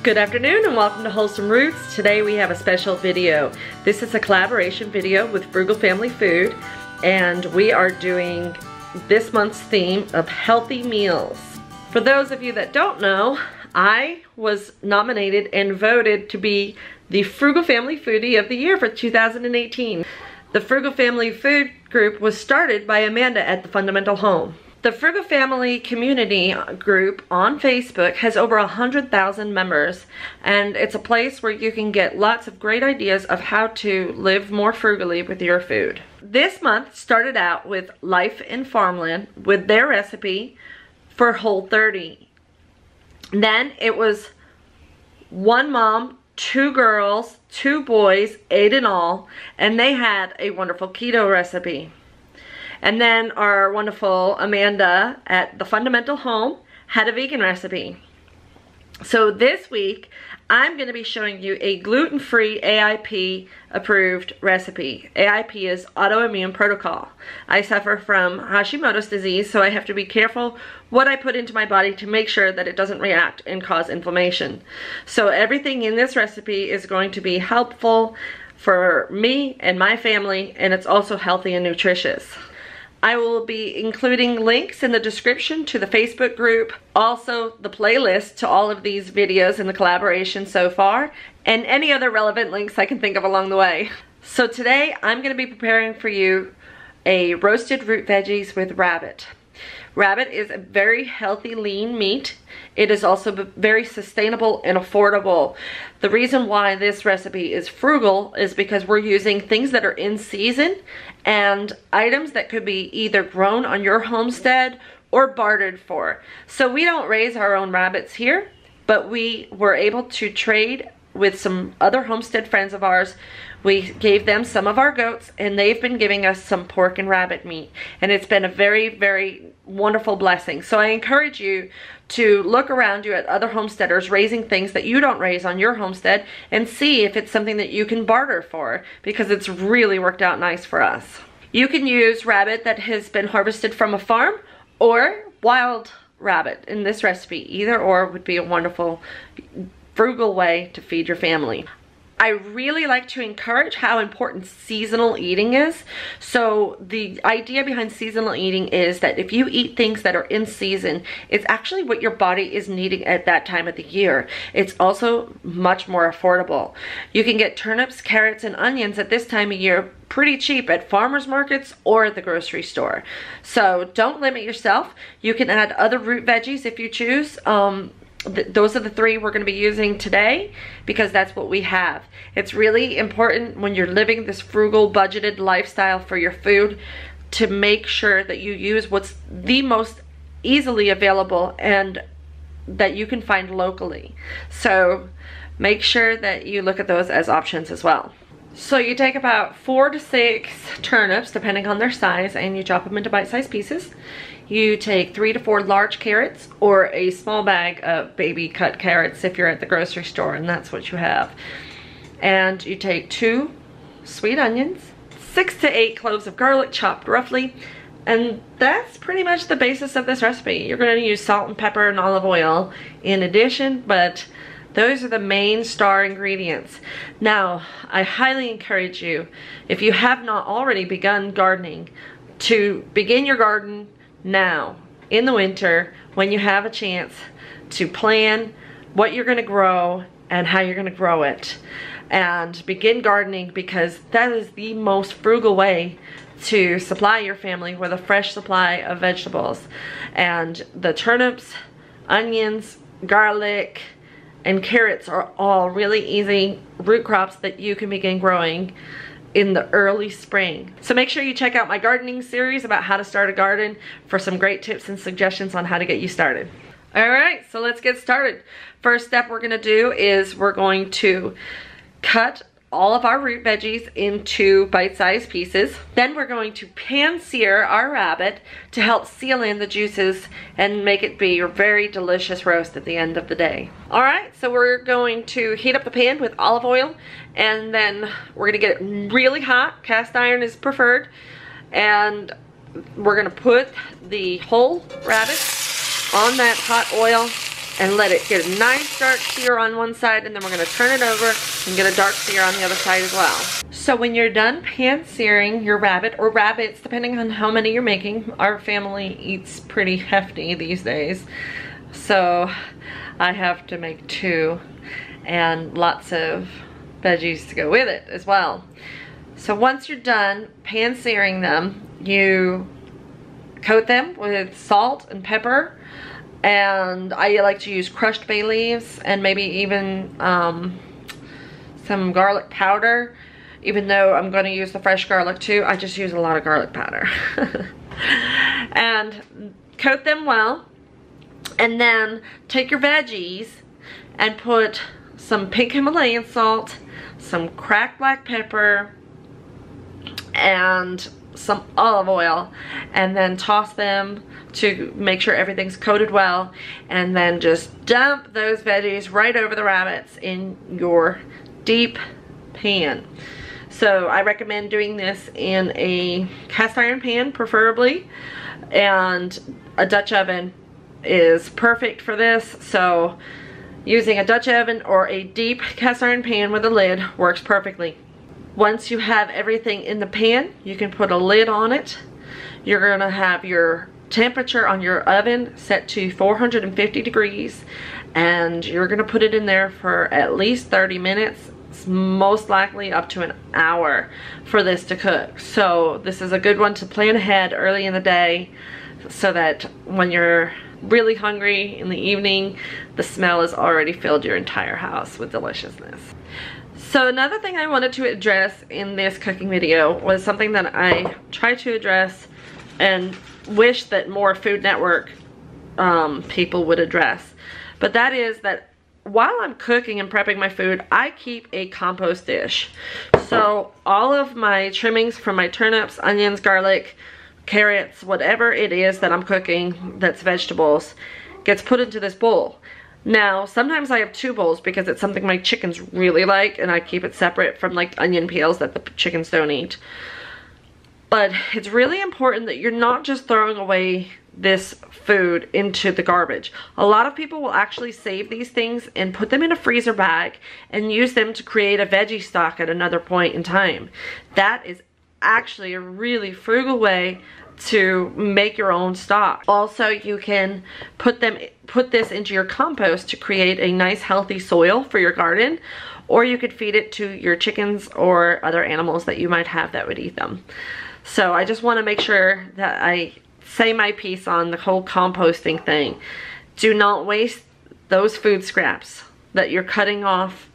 Good afternoon and welcome to Wholesome Roots. Today we have a special video. This is a collaboration video with Frugal Family Food, and we are doing this month's theme of healthy meals. For those of you that don't know, I was nominated and voted to be the Frugal Family Foodie of the Year for 2018. The Frugal Family Food group was started by Amanda at the Fundamental Home. The Frugal Family community group on Facebook has over 100,000 members, and it's a place where you can get lots of great ideas of how to live more frugally with your food. This month started out with Life in Farmland with their recipe for Whole30. Then it was one mom, two girls, two boys, 8 in all, and they had a wonderful keto recipe. And then our wonderful Amanda at the Fundamental Home had a vegan recipe. So this week, I'm going to be showing you a gluten-free AIP approved recipe. AIP is autoimmune protocol. I suffer from Hashimoto's disease, so I have to be careful what I put into my body to make sure that it doesn't react and cause inflammation. So everything in this recipe is going to be helpful for me and my family, and it's also healthy and nutritious. I will be including links in the description to the Facebook group, also the playlist to all of these videos and the collaboration so far, and any other relevant links I can think of along the way. So today I'm going to be preparing for you a roasted root veggies with rabbit. Rabbit is a very healthy lean meat. It is also very sustainable and affordable. The reason why this recipe is frugal is because we're using things that are in season and items that could be either grown on your homestead or bartered for. So we don't raise our own rabbits here, but we were able to trade with some other homestead friends of ours. We gave them some of our goats, and they've been giving us some pork and rabbit meat, and it's been a very, very wonderful blessing. So I encourage you to look around you at other homesteaders raising things that you don't raise on your homestead and see if it's something that you can barter for, because it's really worked out nice for us. You can use rabbit that has been harvested from a farm or wild rabbit in this recipe. Either or would be a wonderful frugal way to feed your family. I really like to encourage how important seasonal eating is. So the idea behind seasonal eating is that if you eat things that are in season, it's actually what your body is needing at that time of the year. It's also much more affordable. You can get turnips, carrots, and onions at this time of year pretty cheap at farmers markets or at the grocery store. So don't limit yourself. You can add other root veggies if you choose. Those are the three we're going to be using today because that's what we have. It's really important when you're living this frugal, budgeted lifestyle for your food to make sure that you use what's the most easily available and that you can find locally. So make sure that you look at those as options as well. So you take about 4 to 6 turnips, depending on their size, and you chop them into bite-sized pieces. You take 3 to 4 large carrots or a small bag of baby cut carrots if you're at the grocery store, and that's what you have. And you take 2 sweet onions, 6 to 8 cloves of garlic chopped roughly, and that's pretty much the basis of this recipe. You're going to use salt and pepper and olive oil in addition, but those are the main star ingredients. Now, I highly encourage you, if you have not already begun gardening, to begin your garden now in the winter when you have a chance to plan what you're going to grow and how you're going to grow it, and begin gardening, because that is the most frugal way to supply your family with a fresh supply of vegetables. And the turnips, onions, garlic, and carrots are all really easy root crops that you can begin growing in the early spring. So make sure you check out my gardening series about how to start a garden for some great tips and suggestions on how to get you started. Alright, so let's get started. First step we're going to do is we're going to cut all of our root veggies into bite-sized pieces. Then we're going to pan sear our rabbit to help seal in the juices and make it be a very delicious roast at the end of the day. Alright, so we're going to heat up the pan with olive oil, and then we're going to get it really hot. Cast iron is preferred. And we're going to put the whole rabbit on that hot oil and let it get a nice dark sear on one side, and then we're going to turn it over and get a dark sear on the other side as well. So when you're done pan searing your rabbit or rabbits, depending on how many you're making, our family eats pretty hefty these days, so I have to make 2 and lots of veggies to go with it as well. So once you're done pan searing them, you coat them with salt and pepper, and I like to use crushed bay leaves and maybe even some garlic powder. Even though I'm going to use the fresh garlic too, I just use a lot of garlic powder. And coat them well, and then take your veggies and put some pink Himalayan salt, some cracked black pepper, and some olive oil, and then toss them to make sure everything's coated well, and then just dump those veggies right over the rabbits in your deep pan. So I recommend doing this in a cast iron pan preferably, and a Dutch oven is perfect for this. So using a Dutch oven or a deep cast iron pan with a lid works perfectly. Once you have everything in the pan, you can put a lid on it. You're going to have your temperature on your oven set to 450 degrees, and you're going to put it in there for at least 30 minutes. It's most likely up to an hour for this to cook. So this is a good one to plan ahead early in the day, so that when you're really hungry in the evening, the smell has already filled your entire house with deliciousness. So another thing I wanted to address in this cooking video was something that I try to address and wish that more Food Network people would address. But that is that while I'm cooking and prepping my food, I keep a compost dish. So all of my trimmings from my turnips, onions, garlic, carrots, whatever it is that I'm cooking that's vegetables, gets put into this bowl. Now, sometimes I have 2 bowls because it's something my chickens really like, and I keep it separate from like onion peels that the chickens don't eat. But it's really important that you're not just throwing away this food into the garbage. A lot of people will actually save these things and put them in a freezer bag and use them to create a veggie stock at another point in time. That is actually a really frugal way to make your own stock. Also, you can put this into your compost to create a nice healthy soil for your garden, or you could feed it to your chickens or other animals that you might have that would eat them. So I just want to make sure that I say my piece on the whole composting thing. Do not waste those food scraps that you're cutting off.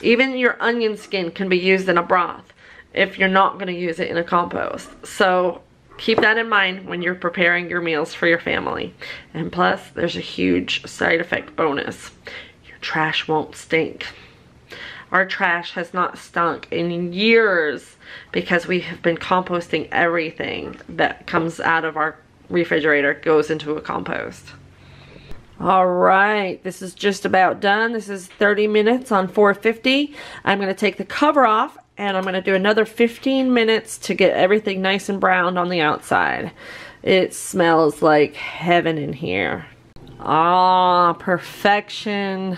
Even your onion skin can be used in a broth if you're not going to use it in a compost. So keep that in mind when you're preparing your meals for your family. And plus, there's a huge side effect bonus. Your trash won't stink. Our trash has not stunk in years because we have been composting everything that comes out of our refrigerator goes into a compost. All right, this is just about done. This is 30 minutes on 450. I'm going to take the cover off, and I'm going to do another 15 minutes to get everything nice and browned on the outside. It smells like heaven in here. Ah, perfection.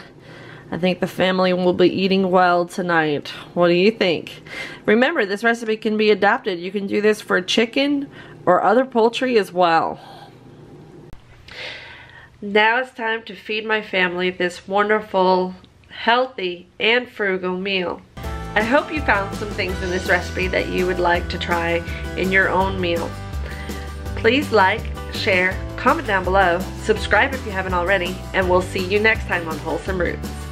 I think the family will be eating well tonight. What do you think? Remember, this recipe can be adapted. You can do this for chicken or other poultry as well. Now it's time to feed my family this wonderful, healthy, and frugal meal. I hope you found some things in this recipe that you would like to try in your own meal. Please like, share, comment down below, subscribe if you haven't already, and we'll see you next time on Wholesome Roots.